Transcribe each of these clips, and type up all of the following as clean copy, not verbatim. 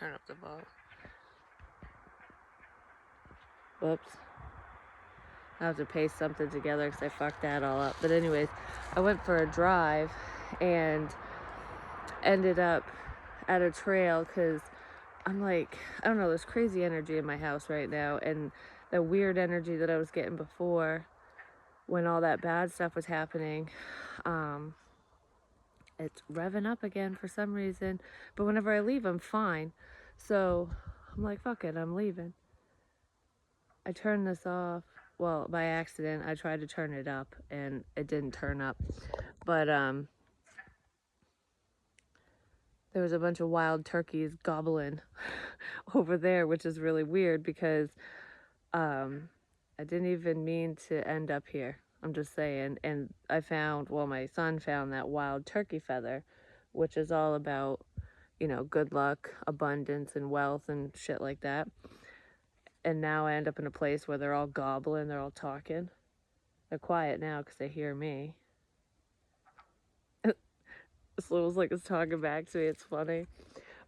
turn up the volume. Whoops. I have to paste something together because I fucked that all up. But anyways, I went for a drive and ended up at a trail because I'm like, I don't know, there's crazy energy in my house right now, and the weird energy that I was getting before when all that bad stuff was happening, it's revving up again for some reason. But whenever I leave, I'm fine. So I'm like, fuck it, I'm leaving. I turned this off. Well, by accident, I tried to turn it up and it didn't turn up. But there was a bunch of wild turkeys gobbling over there, which is really weird because I didn't even mean to end up here. I'm just saying. And I found, well, my son found that wild turkey feather, which is all about, you know, good luck, abundance, and wealth and shit like that. And now I end up in a place where they're all gobbling, they're all talking. They're quiet now because they hear me. It's almost like it's talking back to me. It's funny.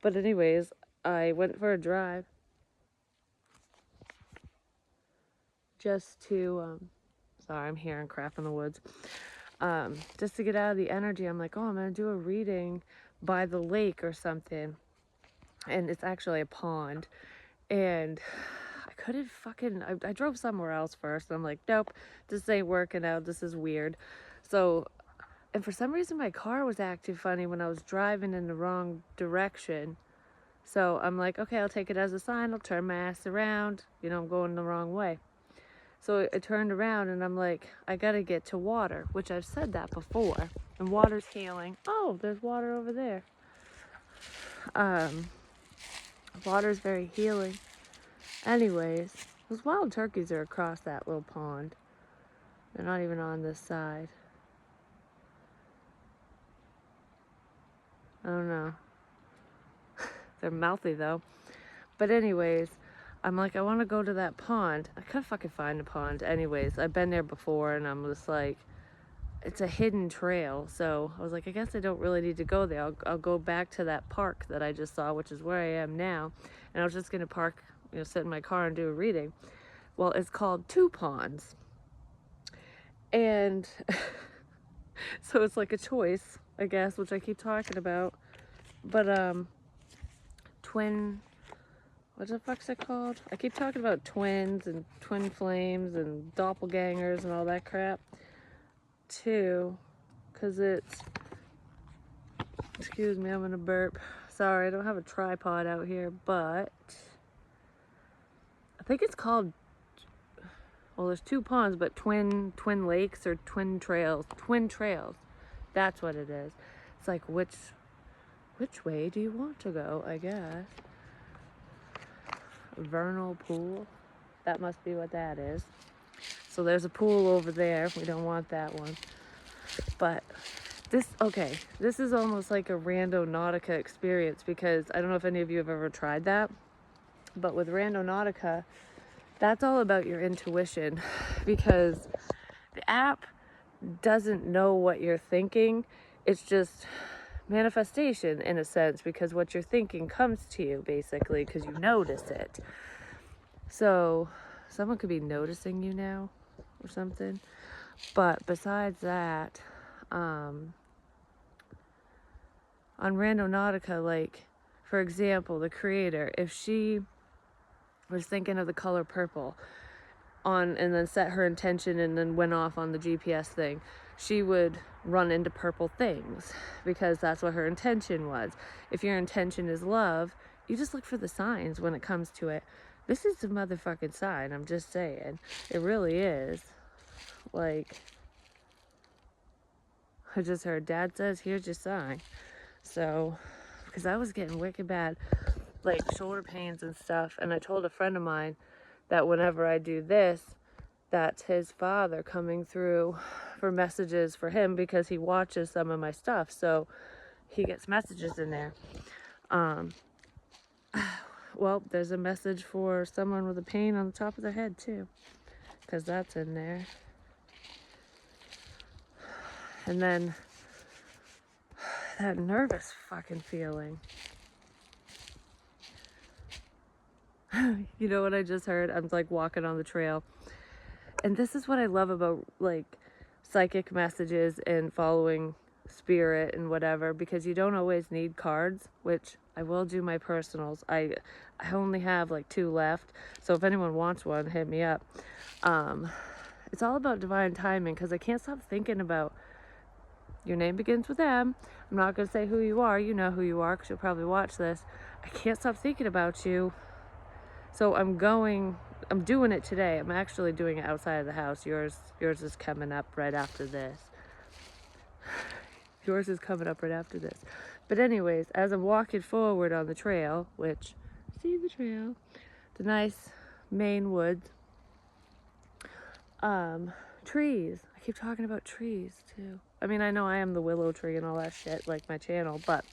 But anyways, I went for a drive just to, sorry, I'm hearing crap in the woods. Just to get out of the energy. I'm like, oh, I'm going to do a reading by the lake or something. And it's actually a pond. And I couldn't fucking, I drove somewhere else first. And I'm like, nope, this ain't working out. This is weird. So, and for some reason my car was acting funny when I was driving in the wrong direction. So I'm like, okay, I'll take it as a sign. I'll turn my ass around. You know, I'm going the wrong way. So I turned around and I'm like, I gotta get to water, which I've said that before. And water's healing. Oh, there's water over there. Water's very healing. Anyways, those wild turkeys are across that little pond. They're not even on this side. I don't know. They're mouthy though. But anyways, I'm like, I want to go to that pond. I couldn't fucking find the pond. Anyways, I've been there before and I'm just like, it's a hidden trail. So I was like, I guess I don't really need to go there. I'll go back to that park that I just saw, which is where I am now. And I was just going to park, you know, sit in my car and do a reading. Well, it's called Two Ponds. And so it's like a choice, I guess, which I keep talking about. But, twin, what the fuck's it called? I keep talking about twins and twin flames and doppelgangers and all that crap. Two, because it's, excuse me, I'm gonna burp. Sorry, I don't have a tripod out here, but I think it's called, well, there's two ponds, but twin lakes or twin trails. That's what it is. It's like, which way do you want to go, I guess. Vernal pool. That must be what that is. So there's a pool over there. We don't want that one. But this is almost like a Randonautica experience because I don't know if any of you have ever tried that. But with Randonautica, that's all about your intuition because the app doesn't know what you're thinking. It's just manifestation in a sense because what you're thinking comes to you basically because you notice it. So someone could be noticing you now or something. But besides that, on Randonautica, like, for example, the creator, if she was thinking of the color purple and then set her intention and then went off on the GPS thing, she would run into purple things because that's what her intention was. If your intention is love, you just look for the signs when it comes to it. This is the motherfucking sign, I'm just saying. It really is. Like, I just heard Dad says, here's your sign. So, because I was getting wicked bad, like shoulder pains and stuff. And I told a friend of mine that whenever I do this, that's his father coming through for messages for him because he watches some of my stuff. So he gets messages in there. Well, there's a message for someone with a pain on the top of their head too, because that's in there. And then that nervous fucking feeling. You know what I just heard? I'm like walking on the trail. And this is what I love about like psychic messages and following spirit and whatever, because you don't always need cards, which I will do my personals. I only have like 2 left. So if anyone wants one, hit me up. It's all about divine timing, because I can't stop thinking about your name begins with M. I'm not going to say who you are. You know who you are because you'll probably watch this. I can't stop thinking about you. So I'm doing it today. I'm actually doing it outside of the house. Yours is coming up right after this. Yours is coming up right after this. But anyways, as I'm walking forward on the trail, which, see the trail, the nice Maine woods, trees. I keep talking about trees too. I mean, I know I am the willow tree and all that shit, like my channel, but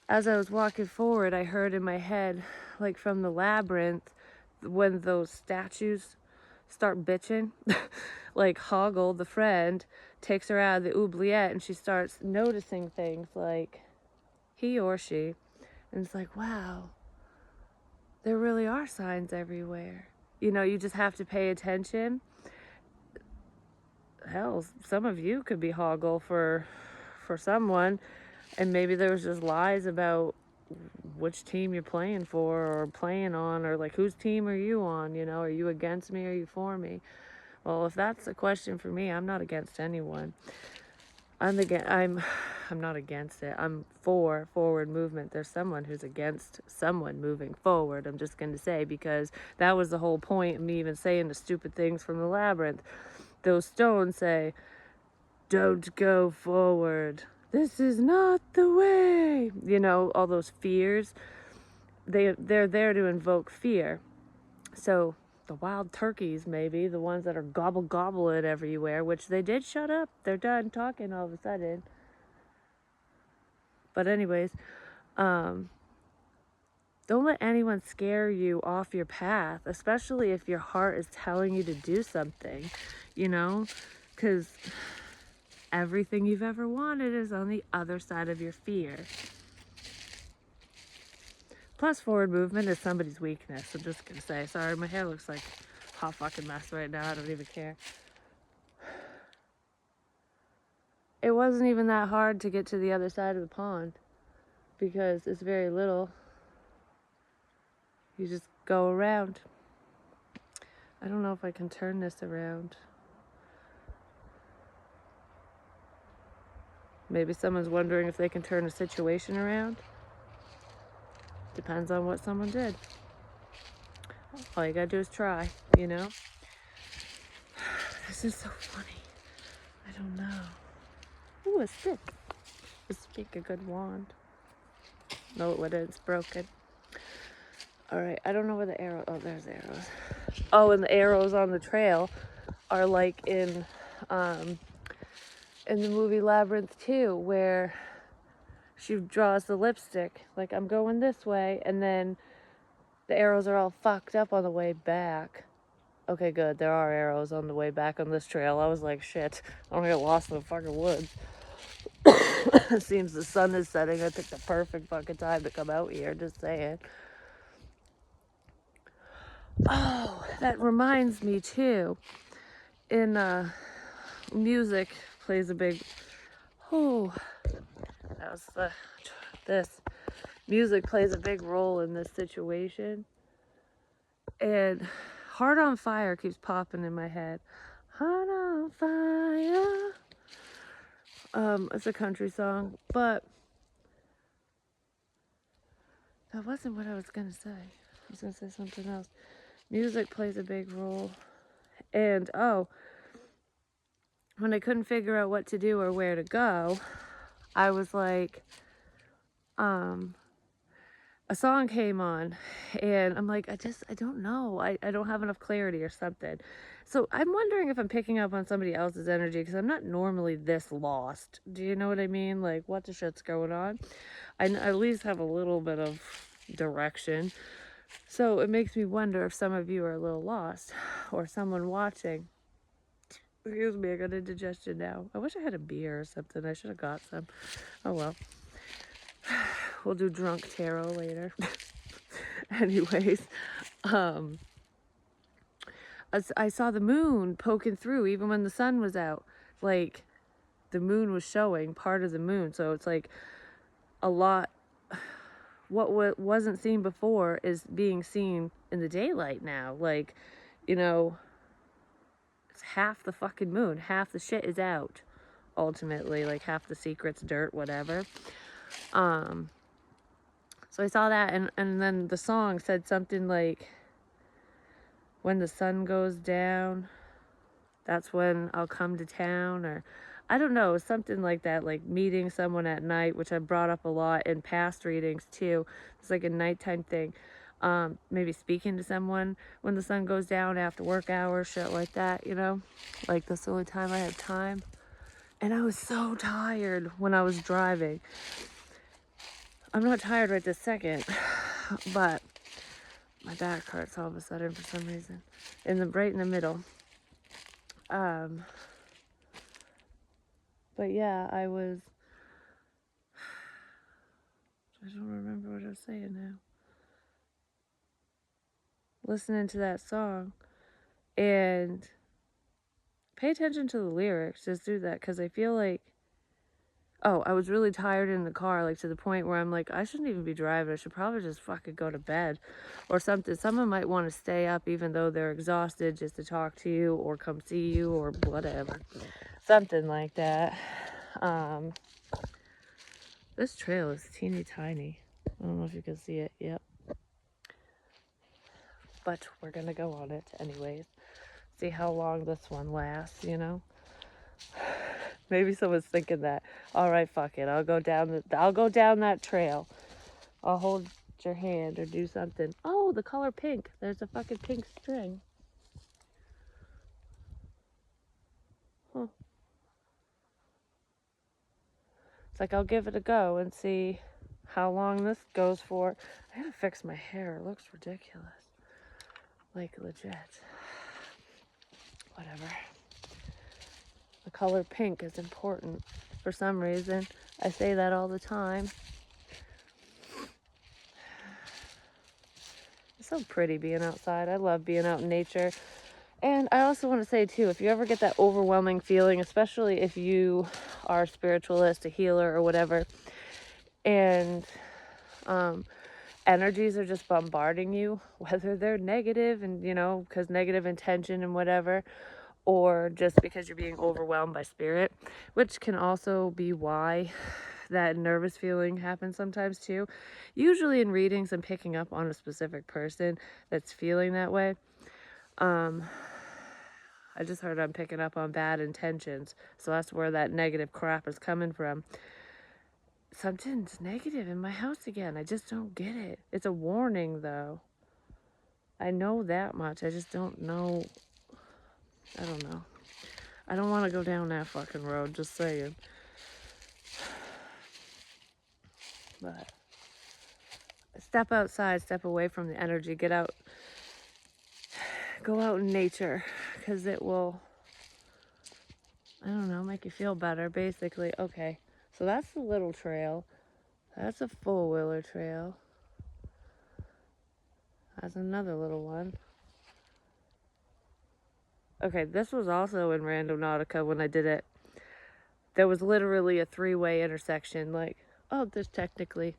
as I was walking forward, I heard in my head, like from the labyrinth, when those statues start bitching, like Hoggle, the friend, takes her out of the oubliette and she starts noticing things like he or she, and it's like, wow, there really are signs everywhere. You know, you just have to pay attention. Hell, some of you could be Hoggle for someone, and maybe there was just lies about which team you're playing for or playing on, or like whose team are you on, you know, are you against me or are you for me? Well, if that's a question for me, I'm not against anyone. I'm not against it. I'm for forward movement. There's someone who's against someone moving forward. I'm just going to say, because that was the whole point of me even saying the stupid things from the labyrinth. Those stones say, don't go forward. This is not the way. You know, all those fears. They're there to invoke fear. So the wild turkeys, maybe, the ones that are gobble it everywhere, which they did shut up. They're done talking all of a sudden. But anyways, don't let anyone scare you off your path, especially if your heart is telling you to do something, you know, because everything you've ever wanted is on the other side of your fear. Plus, forward movement is somebody's weakness. I'm just going to say, sorry, my hair looks like a hot fucking mess right now. I don't even care. It wasn't even that hard to get to the other side of the pond because it's very little. You just go around. I don't know if I can turn this around. Maybe someone's wondering if they can turn a situation around. Depends on what someone did. All you gotta do is try, you know? This is so funny. I don't know. Ooh, a stick. A stick, a good wand. No, it wouldn't. It's broken. Alright, I don't know where the arrow... Oh, there's arrows. Oh, and the arrows on the trail are like in the movie Labyrinth 2, where she draws the lipstick. Like, I'm going this way, and then the arrows are all fucked up on the way back. Okay, good. There are arrows on the way back on this trail. I was like, shit, I'm gonna get lost in the fucking woods. It seems the sun is setting. I picked the perfect fucking time to come out here, just saying. Oh, that reminds me too. In music plays a big... Oh, that was this. Music plays a big role in this situation. And Heart on Fire keeps popping in my head. Heart on Fire. It's a country song, but that wasn't what I was gonna say. I was gonna say something else. Music plays a big role. And when I couldn't figure out what to do or where to go, I was like, a song came on and I'm like, I don't know. I don't have enough clarity or something. So I'm wondering if I'm picking up on somebody else's energy, because I'm not normally this lost. Do you know what I mean? Like, what the shit's going on? I at least have a little bit of direction. So it makes me wonder if some of you are a little lost, or someone watching. Excuse me, I got indigestion now. I wish I had a beer or something. I should have got some. Oh well. we'll do drunk tarot later. Anyways, I saw the moon poking through even when the sun was out. Like, the moon was showing part of the moon. So it's like a lot. What wasn't seen before is being seen in the daylight now. Like, you know, it's half the fucking moon. Half the shit is out, ultimately. Like, half the secret's dirt, whatever. So I saw that, and then the song said something like, when the sun goes down, that's when I'll come to town, or I don't know, something like that, like meeting someone at night, which I brought up a lot in past readings too. It's like a nighttime thing. Maybe speaking to someone when the sun goes down after work hours, shit like that, you know? Like, that's the only time I have time. And I was so tired when I was driving. I'm not tired right this second, but my back hurts all of a sudden for some reason. Right in the middle. But yeah, I don't remember what I was saying now. Listening to that song, and pay attention to the lyrics. Just do that, because I feel like, I was really tired in the car, like to the point where I'm like, I shouldn't even be driving. I should probably just fucking go to bed or something. Someone might want to stay up even though they're exhausted, just to talk to you or come see you or whatever. Something like that. This trail is teeny tiny. I don't know if you can see it. Yep. But we're gonna go on it anyways. See how long this one lasts, you know? Maybe someone's thinking that. All right, fuck it. I'll go down that trail. I'll hold your hand or do something. Oh, the color pink. There's a fucking pink string. Huh. It's like, I'll give it a go and see how long this goes for. I gotta fix my hair. It looks ridiculous. Like, legit. Whatever. The color pink is important for some reason. I say that all the time. It's so pretty being outside. I love being out in nature. And I also want to say too, if you ever get that overwhelming feeling, especially if you are a spiritualist, a healer, or whatever, and energies are just bombarding you, whether they're negative and, you know, because negative intention and whatever, or just because you're being overwhelmed by spirit, which can also be why that nervous feeling happens sometimes too. Usually in readings, I'm picking up on a specific person that's feeling that way. I just heard I'm picking up on bad intentions, so that's where that negative crap is coming from. Something's negative in my house again. I just don't get it. It's a warning, though. I know that much. I just don't know. I don't know. I don't want to go down that fucking road, just saying. But step outside, step away from the energy, get out, go out in nature, because it will, I don't know, make you feel better, basically. Okay, so that's the little trail. That's a four-wheeler trail. That's another little one. Okay, this was also in Randonautica when I did it. There was literally a three-way intersection. Like, oh, there's technically,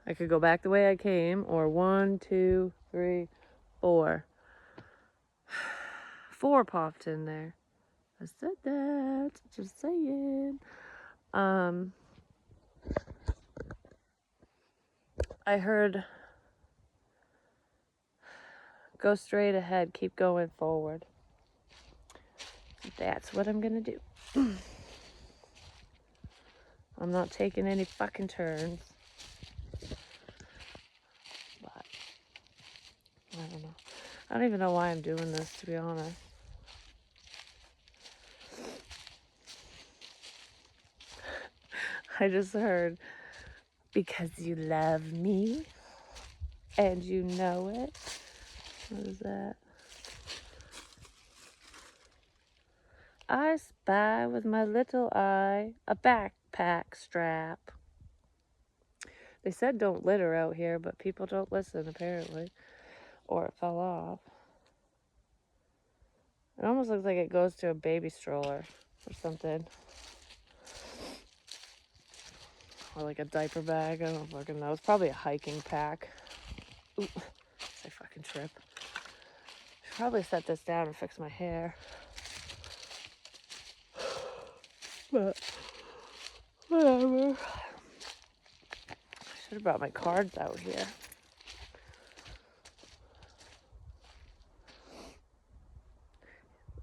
I could go back the way I came, or 1, 2, 3, 4. 4 popped in there. I said that, just saying. I heard, go straight ahead, keep going forward. That's what I'm gonna do. I'm not taking any fucking turns. But I don't know. I don't even know why I'm doing this, to be honest. I just heard, because you love me and you know it. What is that? I spy with my little eye a backpack strap. They said don't litter out here, but people don't listen apparently. Or it fell off. It almost looks like it goes to a baby stroller or something. Or like a diaper bag. I don't fucking know. It's probably a hiking pack. Ooh, I fucking trip. Should probably set this down and fix my hair. But whatever. Should have brought my cards out here.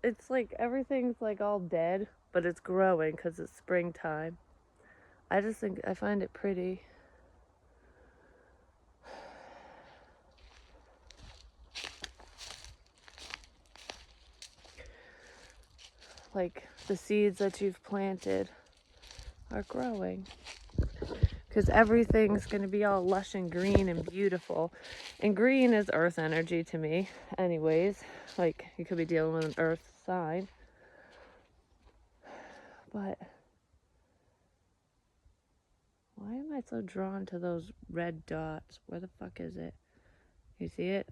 It's like everything's like all dead, but it's growing because it's springtime. I just think I find it pretty. Like the seeds that you've planted are growing. Because everything's going to be all lush and green and beautiful. And green is earth energy to me, anyways. Like, you could be dealing with an earth sign. But why am I so drawn to those red dots? Where the fuck is it? You see it?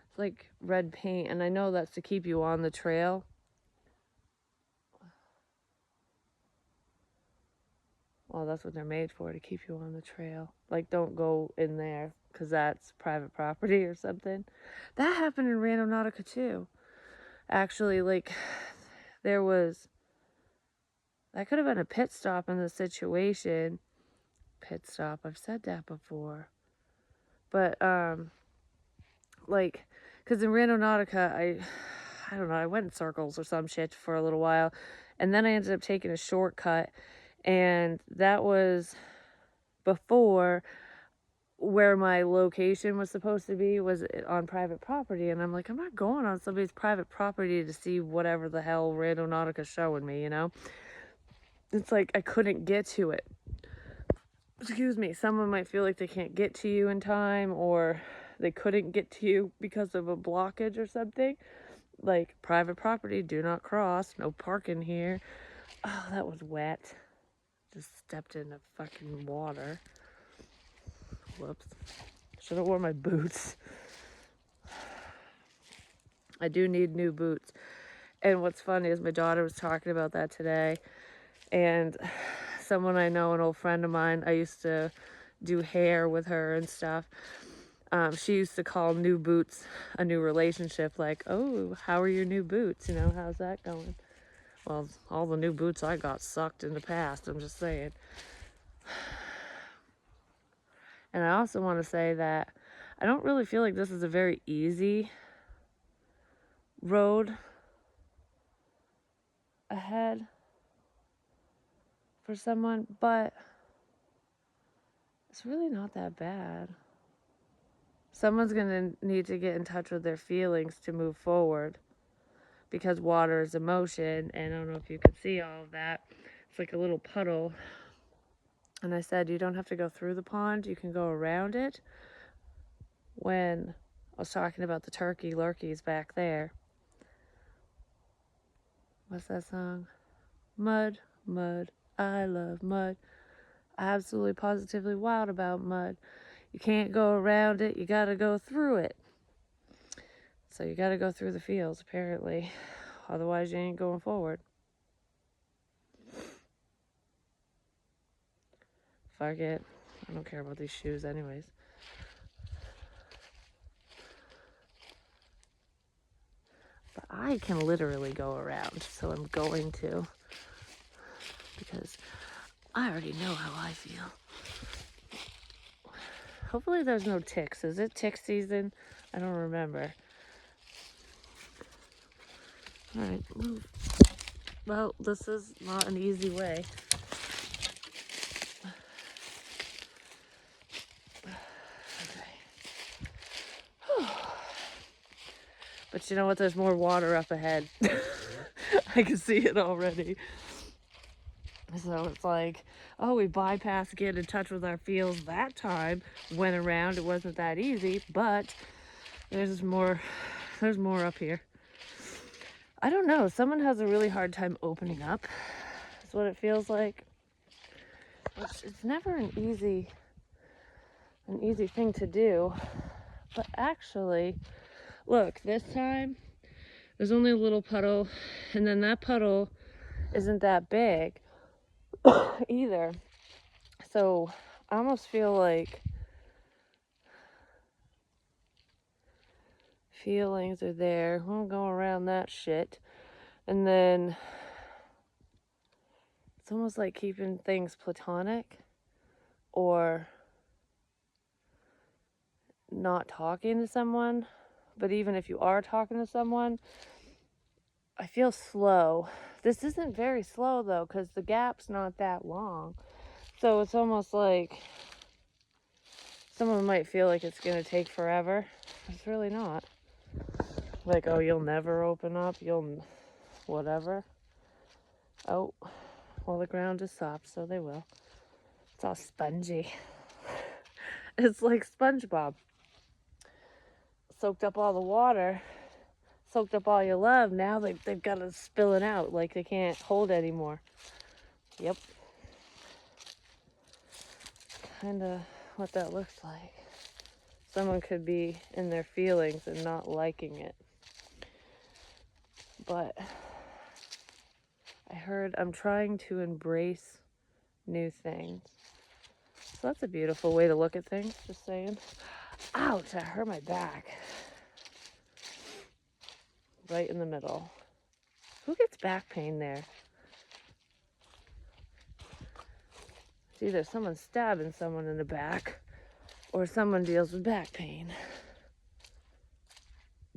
It's like red paint, and I know that's to keep you on the trail. Well, that's what they're made for, to keep you on the trail. Like, don't go in there, because that's private property or something. That happened in Randonautica, too. Actually, like, there was... That could have been a pit stop in the situation. Pit stop, I've said that before. But, like, because in Randonautica, I don't know, I went in circles or some shit for a little while. And then I ended up taking a shortcut. And that was before where my location was supposed to be was on private property. And I'm like, I'm not going on somebody's private property to see whatever the hell Randonautica's showing me, you know? It's like I couldn't get to it. Excuse me, someone might feel like they can't get to you in time, or they couldn't get to you because of a blockage or something. Like, private property, do not cross, no parking here. Oh, that was wet. Just stepped in the fucking water. Whoops. Should have worn my boots. I do need new boots. And what's funny is my daughter was talking about that today. And someone I know, an old friend of mine, I used to do hair with her and stuff. She used to call new boots a new relationship. Like, oh, how are your new boots? You know, how's that going? Well, all the new boots I got sucked in the past, I'm just saying. And I also want to say that I don't really feel like this is a very easy road ahead for someone, but it's really not that bad. Someone's going to need to get in touch with their feelings to move forward, because water is emotion, and I don't know if you can see all of that. It's like a little puddle. And I said, you don't have to go through the pond, you can go around it. When I was talking about the turkey lurkeys back there. What's that song? Mud, mud, I love mud. Absolutely positively wild about mud. You can't go around it, you gotta go through it. So you gotta go through the fields, apparently. Otherwise you ain't going forward. Fuck it. I don't care about these shoes anyways. But I can literally go around, so I'm going to. Because I already know how I feel. Hopefully there's no ticks. Is it tick season? I don't remember. Alright, move. Well, this is not an easy way. Okay. But you know what? There's more water up ahead. I can see it already. So it's like, oh, we bypassed getting in touch with our feels that time. Went around, it wasn't that easy, but there's more up here. I don't know, someone has a really hard time opening up. That's what it feels like. It's never an easy an easy thing to do. But actually, look, this time there's only a little puddle, and then that puddle isn't that big either. So I almost feel like feelings are there. We'll go around that shit. And then it's almost like keeping things platonic or not talking to someone. But even if you are talking to someone, I feel slow. This isn't very slow though, because the gap's not that long. So it's almost like someone might feel like it's going to take forever. It's really not. Like, oh, you'll never open up. You'll whatever. Oh, well, the ground is soft, so they will. It's all spongy. It's like SpongeBob. Soaked up all the water. Soaked up all your love. Now they've got to spill it out. Like they can't hold anymore. Yep. Kind of what that looks like. Someone could be in their feelings and not liking it. But I heard I'm trying to embrace new things. So that's a beautiful way to look at things, just saying. Ouch, I hurt my back. Right in the middle. Who gets back pain there? It's either someone stabbing someone in the back or someone deals with back pain.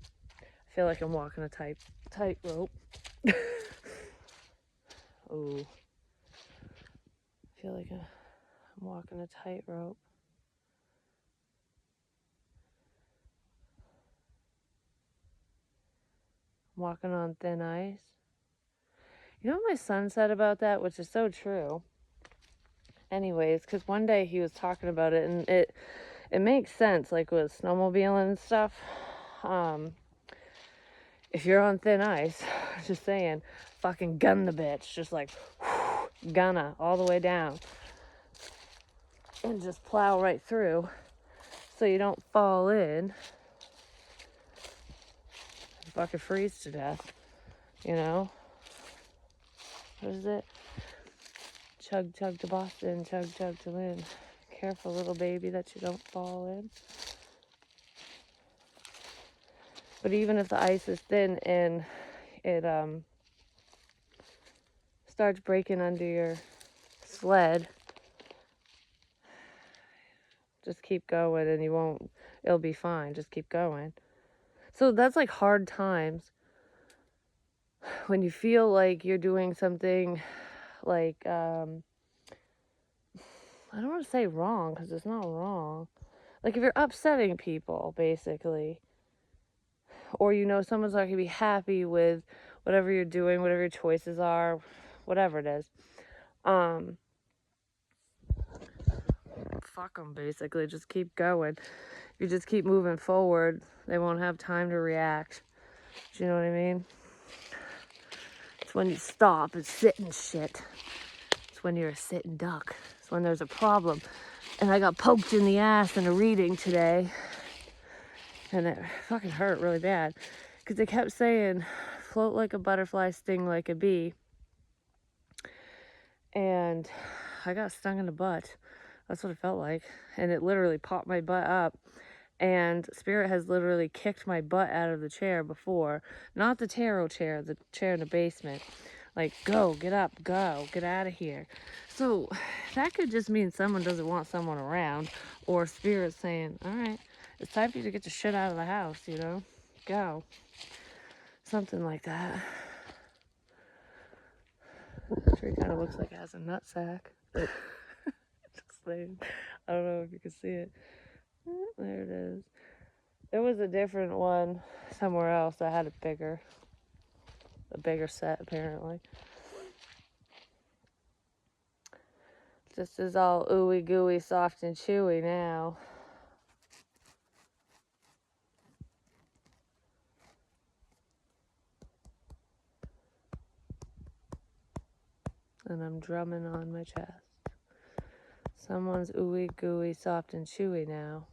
I feel like I'm walking a tightrope. Oh. I feel like I'm walking a tightrope. I'm walking on thin ice. You know what my son said about that, which is so true. Anyways, because one day he was talking about it, and it makes sense, like with snowmobiling and stuff. If you're on thin ice, just saying, fucking gun the bitch, just like gunna all the way down, and just plow right through, so you don't fall in, and fucking freeze to death. You know, what is it? Chug chug to Boston, chug chug to Lynn. Careful, little baby, that you don't fall in. But even if the ice is thin and it starts breaking under your sled, just keep going and it'll be fine. Just keep going. So that's like hard times when you feel like you're doing something like, I don't want to say wrong because it's not wrong. Like if you're upsetting people, basically, or someone's not going to be happy with whatever you're doing, whatever your choices are, whatever it is. Fuck them, basically. Just keep going. You just keep moving forward. They won't have time to react. Do you know what I mean? It's when you stop and sit and shit. It's when you're a sitting duck. It's when there's a problem. And I got poked in the ass in a reading today. And it fucking hurt really bad. Because they kept saying, float like a butterfly, sting like a bee. And I got stung in the butt. That's what it felt like. And it literally popped my butt up. And Spirit has literally kicked my butt out of the chair before. Not the tarot chair, the chair in the basement. Like, go, get up, go, get out of here. So that could just mean someone doesn't want someone around. Or Spirit saying, all right, it's time for you to get the shit out of the house, Go. Something like that. The tree kind of looks like it has a nutsack. Just saying. I don't know if you can see it. There it is. There was a different one somewhere else that had a bigger set, apparently. This is all ooey gooey, soft and chewy now. And I'm drumming on my chest. Someone's ooey gooey, soft and chewy now.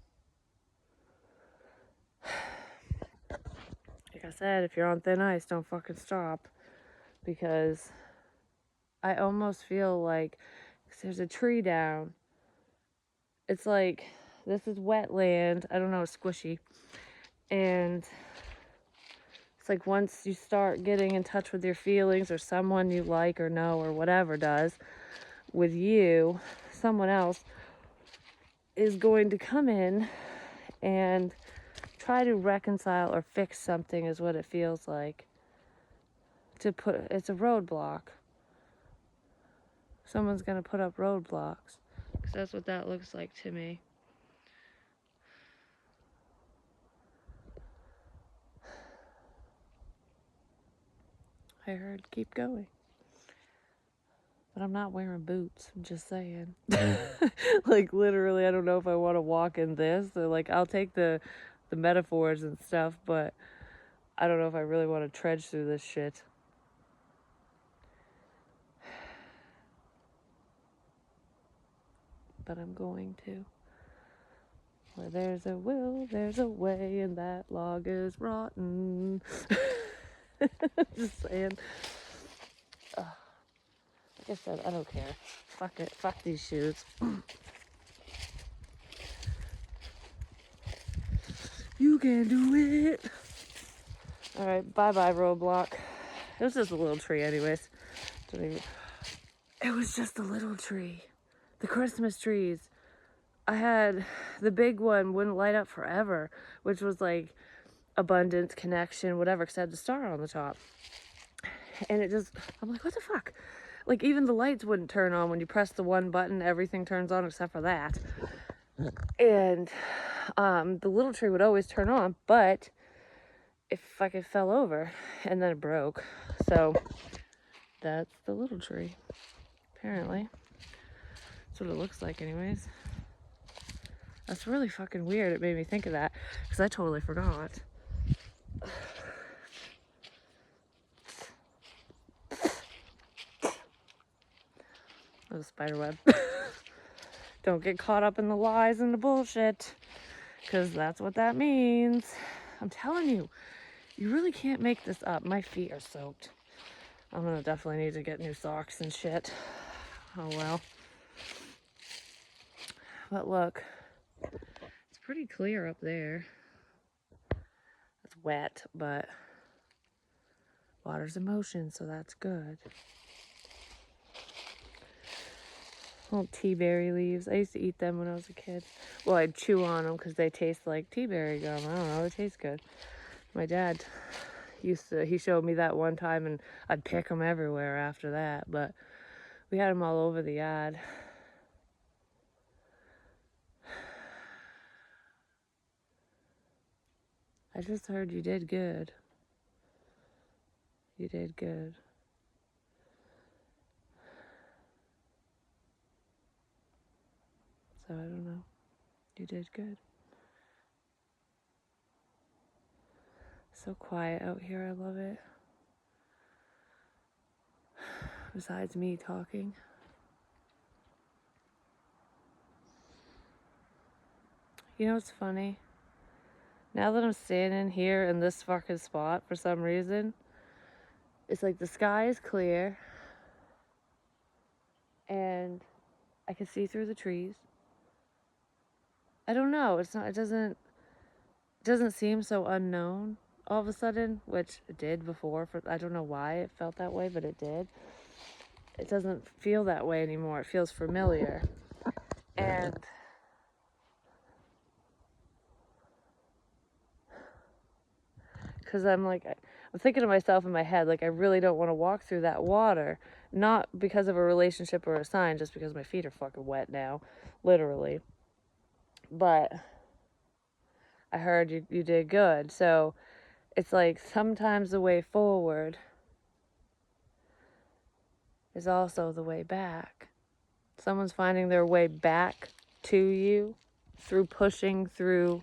Like I said, if you're on thin ice, don't fucking stop. Because I almost feel like, 'cause there's a tree down. It's like, this is wetland. I don't know, it's squishy. And it's like once you start getting in touch with your feelings, or someone you like or know or whatever does with you, someone else is going to come in and try to reconcile or fix something, is what it feels like. It's a roadblock. Someone's gonna put up roadblocks, because that's what that looks like to me. I heard keep going. But I'm not wearing boots, I'm just saying. Like, literally, I don't know if I want to walk in this. So, like, I'll take the metaphors and stuff, but I don't know if I really want to trudge through this shit. But I'm going to. Where there's a will, there's a way, and that log is rotten. Just saying. Ugh. Like I said, I don't care. Fuck it. Fuck these shoes. You can do it. Alright, bye-bye, roadblock. It was just a little tree anyways. It was just a little tree. The Christmas trees. I had the big one wouldn't light up forever, which was like abundance, connection, whatever, because I had the star on the top. And it just, I'm like, what the fuck? Like, even the lights wouldn't turn on. When you press the one button, everything turns on except for that. And the little tree would always turn on, but it fucking fell over and then it broke. So that's the little tree, apparently. That's what it looks like anyways. That's really fucking weird. It made me think of that because I totally forgot. Oh, spider web. Don't get caught up in the lies and the bullshit, because that's what that means. I'm telling you, you really can't make this up. My feet are soaked. I'm gonna definitely need to get new socks and shit. Oh well. But look, it's pretty clear up there. It's wet, but water's in motion, so that's good. Little tea berry leaves. I used to eat them when I was a kid. Well, I'd chew on them because they taste like tea berry gum. I don't know, it tastes good. My dad he showed me that one time, and I'd pick them everywhere after that, but we had them all over the yard. I just heard you did good. You did good. So I don't know. You did good. So quiet out here, I love it. Besides me talking. You know what's funny? Now that I'm standing here in this fucking spot for some reason, it's like the sky is clear and I can see through the trees. I don't know, it doesn't seem so unknown all of a sudden, which it did before. I don't know why it felt that way, but it did. It doesn't feel that way anymore. It feels familiar. And because I'm thinking to myself in my head, like, I really don't want to walk through that water. Not because of a relationship or a sign, just because my feet are fucking wet now, literally. But I heard you did good. So it's like sometimes the way forward is also the way back. Someone's finding their way back to you through pushing through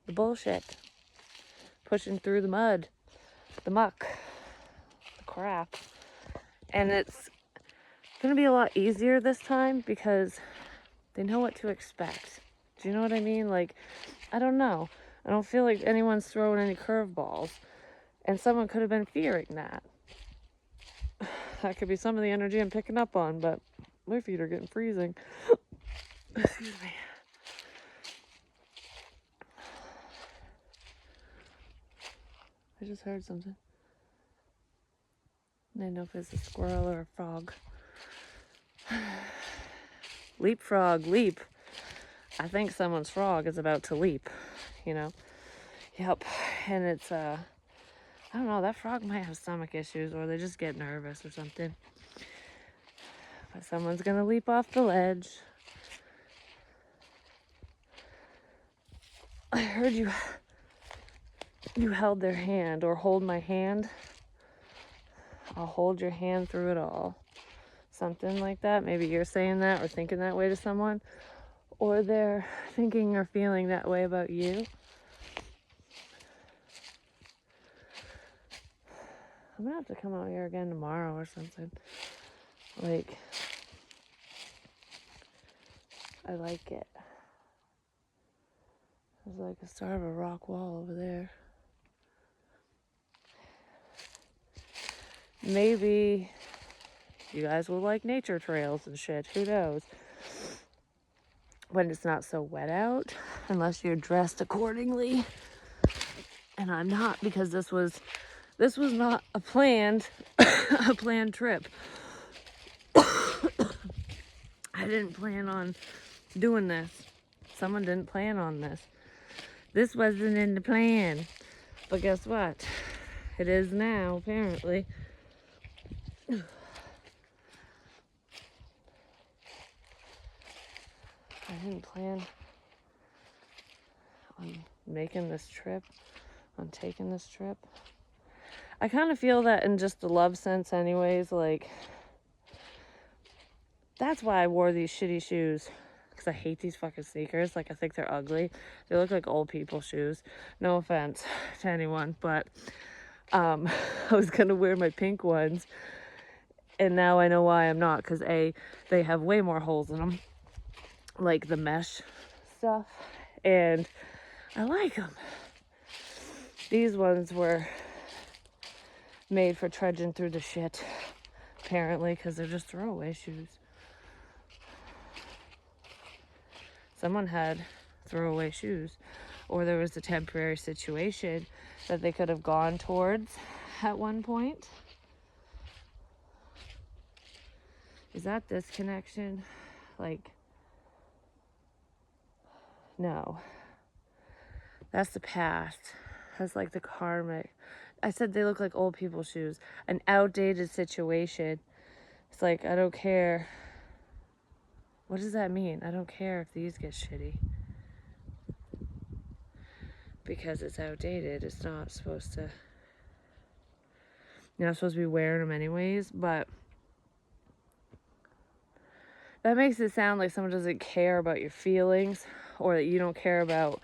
the bullshit, pushing through the mud, the muck, the crap. And it's going to be a lot easier this time because They know what to expect. Do you know what I mean? Like, I don't know. I don't feel like anyone's throwing any curveballs. And someone could have been fearing that. That could be some of the energy I'm picking up on, but my feet are getting freezing. Excuse me. I just heard something. I don't know if it's a squirrel or a frog. Leapfrog, leap. I think someone's frog is about to leap, you know? Yep. And it's, I don't know, that frog might have stomach issues or they just get nervous or something. But someone's gonna leap off the ledge. I heard you held their hand, or hold my hand. I'll hold your hand through it all. Something like that. Maybe you're saying that or thinking that way to someone, or they're thinking or feeling that way about you. I'm gonna have to come out here again tomorrow or something. Like, I like it. There's like a start of a rock wall over there. Maybe you guys will like nature trails and shit. Who knows? When it's not so wet out, unless you're dressed accordingly. And I'm not, because this was not a planned trip. I didn't plan on doing this. Someone didn't plan on this. This wasn't in the plan. But guess what? It is now, apparently. I didn't plan on making this trip, on taking this trip. I kind of feel that in just the love sense anyways, like, that's why I wore these shitty shoes, because I hate these fucking sneakers. Like, I think they're ugly. They look like old people shoes. No offense to anyone, but I was gonna wear my pink ones, and now I know why I'm not, because A, they have way more holes in them, like the mesh stuff, and I like them. These ones were made for trudging through the shit, apparently, because they're just throwaway shoes. Someone had throwaway shoes, or there was a temporary situation that they could have gone towards at one point. Is that this connection? Like, no. That's the past. That's like the karmic. I said they look like old people's shoes. An outdated situation. It's like, I don't care. What does that mean? I don't care if these get shitty. Because it's outdated. It's not supposed to... You're not supposed to be wearing them anyways, but... That makes it sound like someone doesn't care about your feelings, or that you don't care about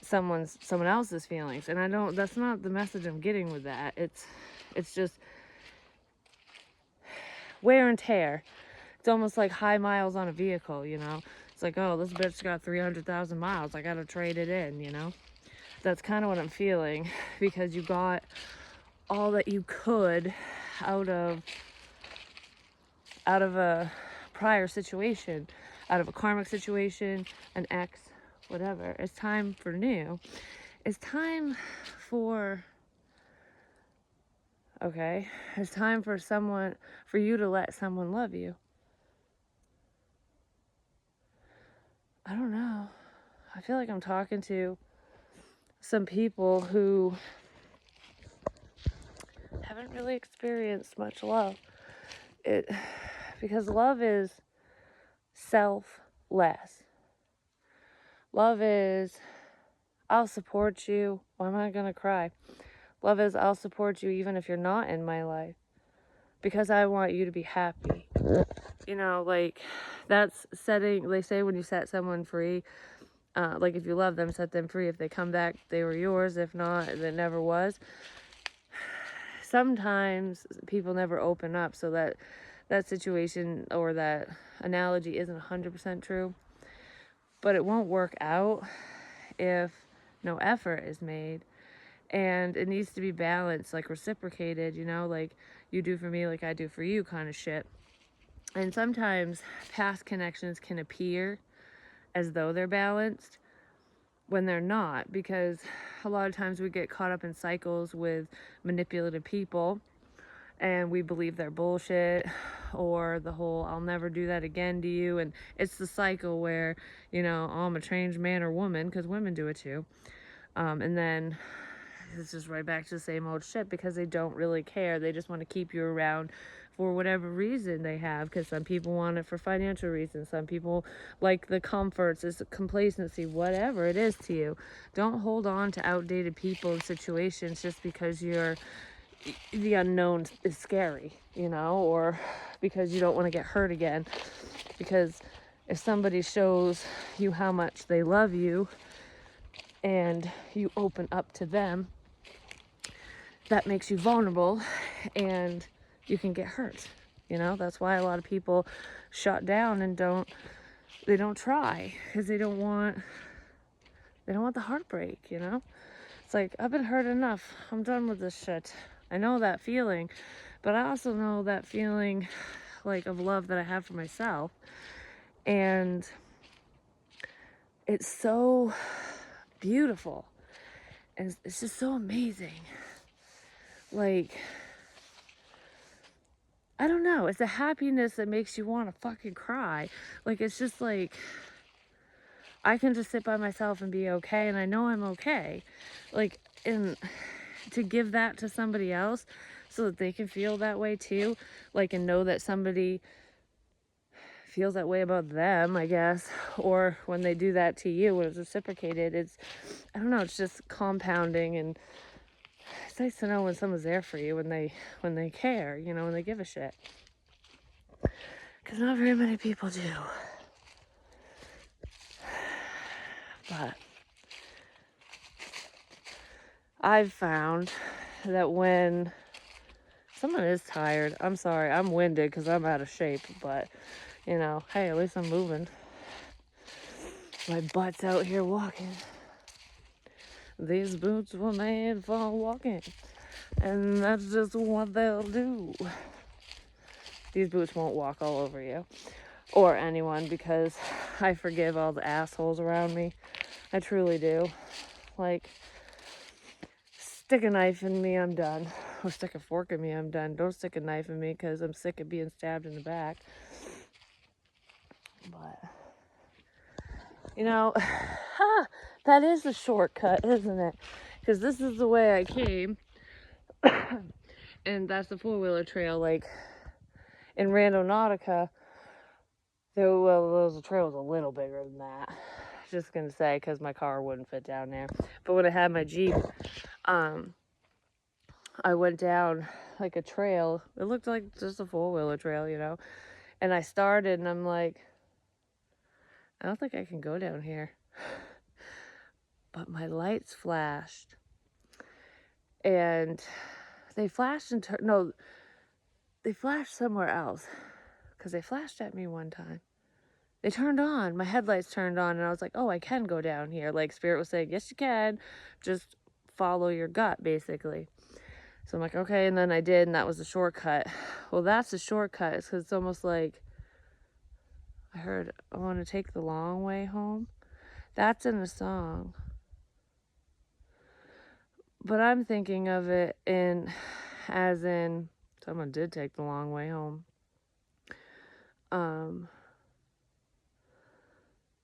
someone else's feelings. And I don't... That's not the message I'm getting with that. It's just... wear and tear. It's almost like high miles on a vehicle, you know? It's like, oh, this bitch got 300,000 miles. I gotta trade it in, you know? That's kind of what I'm feeling, because you got all that you could out of a prior situation, out of a karmic situation, an ex, whatever. It's time for new. It's time for... Okay, it's time for you to let someone love you. I don't know. I feel like I'm talking to some people who haven't really experienced much love. Because love is selfless. Love is, I'll support you. Why am I gonna cry? Love is, I'll support you even if you're not in my life, because I want you to be happy. You know, like, that's setting... They say when you set someone free, like, if you love them, set them free. If they come back, they were yours. If not, it never was. Sometimes people never open up, so that situation or that analogy isn't 100% true. but it won't work out if no effort is made. And it needs to be balanced, like reciprocated, you know, like you do for me, like I do for you kind of shit. And sometimes past connections can appear as though they're balanced when they're not, because a lot of times we get caught up in cycles with manipulative people and we believe they're bullshit, or the whole I'll never do that again to you. And it's the cycle where, you know, oh, I'm a changed man or woman, because women do it too. And then it's just right back to the same old shit, because they don't really care. They just want to keep you around for whatever reason they have, because some people want it for financial reasons. Some people like the comforts, it's complacency, whatever it is to you. Don't hold on to outdated people and situations just because the unknown is scary, you know, or because you don't want to get hurt again. Because if somebody shows you how much they love you and you open up to them, that makes you vulnerable and you can get hurt. You know, that's why a lot of people shut down and don't try, because they don't want the heartbreak, you know? It's like, I've been hurt enough. I'm done with this shit. I know that feeling, but I also know that feeling like of love that I have for myself. And it's so beautiful. And it's just so amazing. Like, I don't know. It's a happiness that makes you want to fucking cry. Like, it's just like, I can just sit by myself and be okay, and I know I'm okay. Like, and to give that to somebody else so that they can feel that way too, like, and know that somebody feels that way about them, I guess, or when they do that to you, when it's reciprocated, it's, I don't know, it's just compounding. And it's nice to know when someone's there for you, when they care, you know, when they give a shit, because not very many people do. But I've found that when someone is tired, I'm sorry, I'm winded because I'm out of shape, but, you know, hey, at least I'm moving. My butt's out here walking. These boots were made for walking, and that's just what they'll do. These boots won't walk all over you or anyone, because I forgive all the assholes around me. I truly do. Like, stick a knife in me, I'm done. Or stick a fork in me, I'm done. Don't stick a knife in me, because I'm sick of being stabbed in the back. But, you know, that is a shortcut, isn't it? Because this is the way I came. And that's the four-wheeler trail. Like, in Randonautica, the trail was a little bigger than that. Just gonna say, because my car wouldn't fit down there. But when I had my Jeep, I went down like a trail. It looked like just a four-wheeler trail, you know. And I started, and I'm like, I don't think I can go down here. But my lights flashed. And they flashed they flashed somewhere else. Because they flashed at me one time. They turned on. My headlights turned on, and I was like, oh, I can go down here. Like, Spirit was saying, yes, you can. Just follow your gut, basically. So I'm like, okay, and then I did, and that was a shortcut. Well, that's a shortcut, because it's almost like, I heard, I want to take the long way home. That's in the song. But I'm thinking of it as in, someone did take the long way home.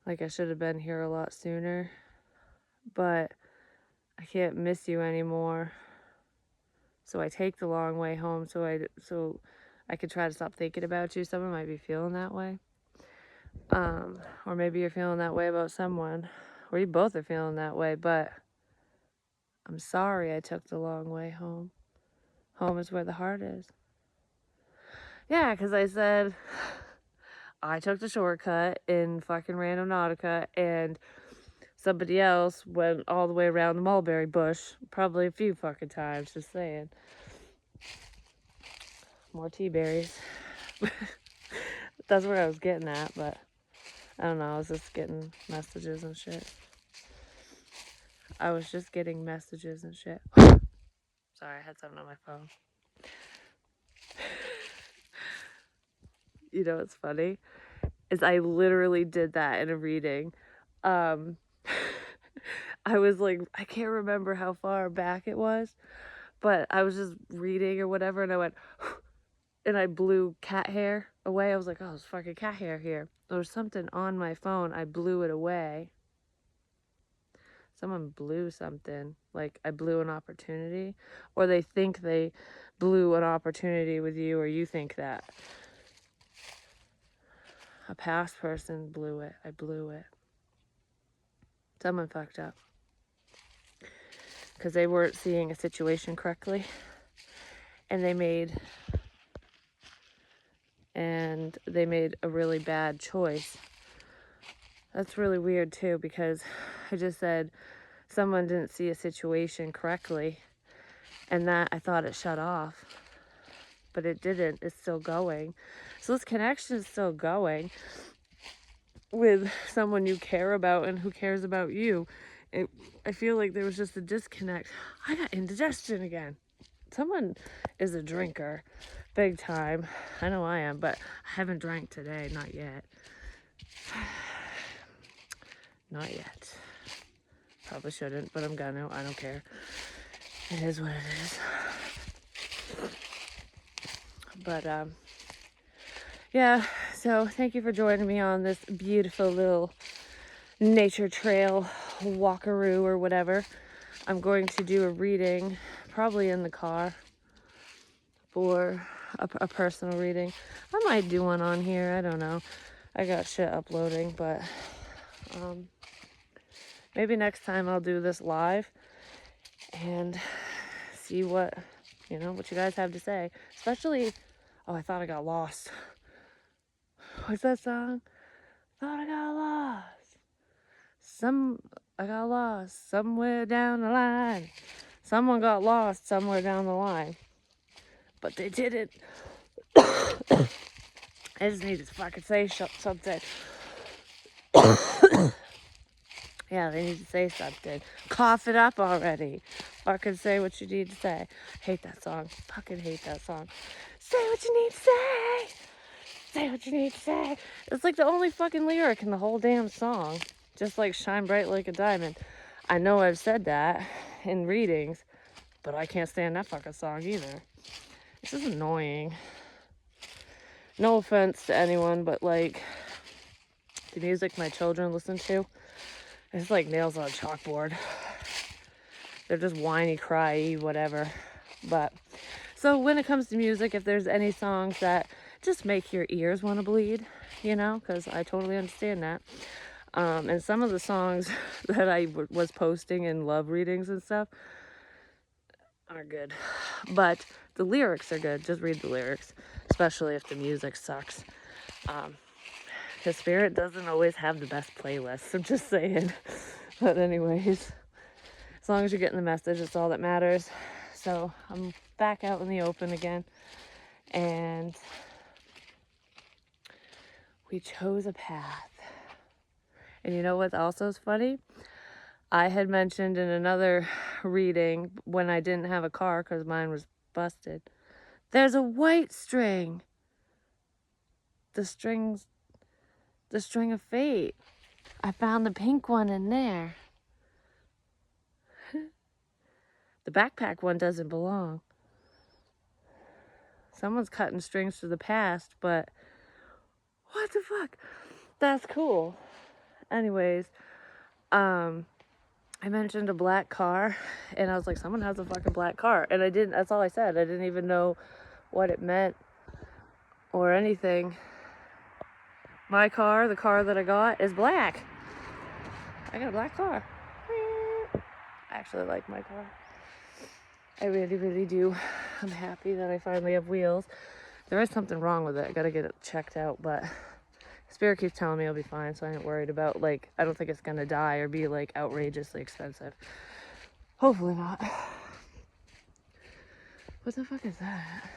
Like, I should have been here a lot sooner, but I can't miss you anymore. So I take the long way home so I could try to stop thinking about you. Someone might be feeling that way. Or maybe you're feeling that way about someone, or you both are feeling that way, but I'm sorry I took the long way home. Home is where the heart is. Yeah, because I said I took the shortcut in fucking Randonautica, and somebody else went all the way around the mulberry bush, probably a few fucking times, just saying. More tea berries. That's where I was getting at, but I don't know, I was just getting messages and shit. I was just getting messages and shit. Sorry, I had something on my phone. You know what's funny? Is I literally did that in a reading. Um, I was like, I can't remember how far back it was, but I was just reading or whatever, and I went, and I blew cat hair away. I was like, oh, there's fucking cat hair here. There was something on my phone. I blew it away. Someone blew something. Like, I blew an opportunity. Or they think they blew an opportunity with you, or you think that. A past person blew it. I blew it. Someone fucked up. Because they weren't seeing a situation correctly. And they made a really bad choice. That's really weird too, because I just said someone didn't see a situation correctly, and that I thought it shut off, but it didn't. It's still going. So this connection is still going with someone you care about and who cares about you. I feel like there was just a disconnect. I got indigestion again. Someone is a drinker, big time. I know I am, but I haven't drank today, not yet. Not yet. Probably shouldn't, but I'm gonna. I don't care. It is what it is. But, yeah, so thank you for joining me on this beautiful little nature trail walkaroo or whatever. I'm going to do a reading, probably in the car, for a personal reading. I might do one on here, I don't know. I got shit uploading, but maybe next time I'll do this live and see what you guys have to say. Especially, oh, I thought I got lost. What's that song? Thought I got lost. I got lost somewhere down the line. Someone got lost somewhere down the line. But they didn't. I just need to fucking say something. Yeah, they need to say something. Cough it up already. Fucking say what you need to say. Hate that song. Fucking hate that song. Say what you need to say. Say what you need to say. It's like the only fucking lyric in the whole damn song. Just like shine bright like a diamond. I know I've said that in readings, but I can't stand that fucking song either. It's just annoying. No offense to anyone, but like the music my children listen to, it's like nails on a chalkboard. They're just whiny, cryy, whatever. But so when it comes to music, if there's any songs that just make your ears want to bleed, because I totally understand that. And some of the songs that I was posting in love readings and stuff are good. But the lyrics are good. Just read the lyrics, especially if the music sucks. Because Spirit doesn't always have the best playlists. I'm just saying. But anyways, as long as you're getting the message, it's all that matters. So I'm back out in the open again. And we chose a path. And you know what also is funny? I had mentioned in another reading when I didn't have a car because mine was busted. There's a white string. The string of fate. I found the pink one in there. The backpack one doesn't belong. Someone's cutting strings to the past, but what the fuck? That's cool. Anyways, I mentioned a black car, and I was like, someone has a fucking black car. And I didn't, that's all I said. I didn't even know what it meant or anything. My car, the car that I got, is black. I got a black car. I actually like my car. I really, really do. I'm happy that I finally have wheels. There is something wrong with it. I gotta get it checked out, but Spirit keeps telling me I'll be fine, so I ain't worried about, like, I don't think it's gonna die or be, like, outrageously expensive. Hopefully not. What the fuck is that?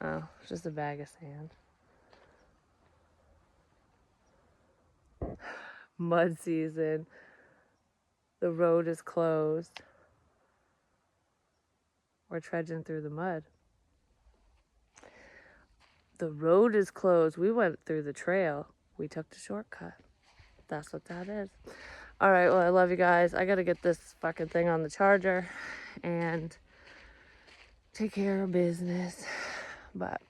Oh, it's just a bag of sand. Mud season. The road is closed. We're trudging through the mud. The road is closed. We went through the trail. We took the shortcut. That's what that is. All right, well, I love you guys. I got to get this fucking thing on the charger and take care of business. But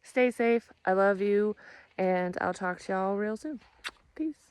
stay safe. I love you. And I'll talk to y'all real soon. Peace.